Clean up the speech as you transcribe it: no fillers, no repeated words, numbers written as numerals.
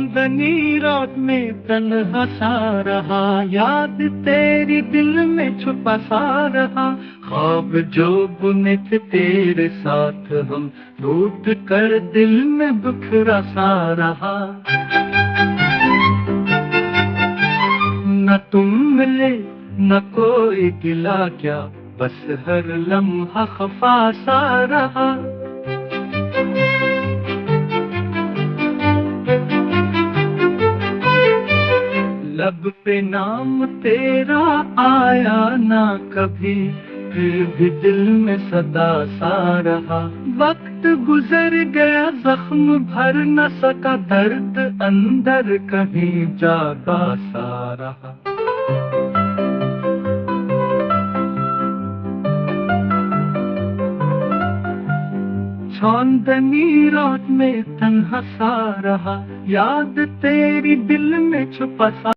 चांदनी रात में तन्हा सा रहा, याद तेरी दिल में छुपा सा रहा। ख्वाब जो बुने थे तेरे साथ हम, टूट कर दिल में बिखरा सा रहा। न तुम मिले न कोई गिला क्या, बस हर लम्हा खफा सा रहा। लब पे नाम तेरा आया ना कभी, फिर भी दिल में सदा सा रहा। वक्त गुजर गया जख्म भर न सका, दर्द अंदर कहीं जागा सा रहा। चांदनी रात में तन्हा सा रहा, याद तेरी दिल में छुपा सा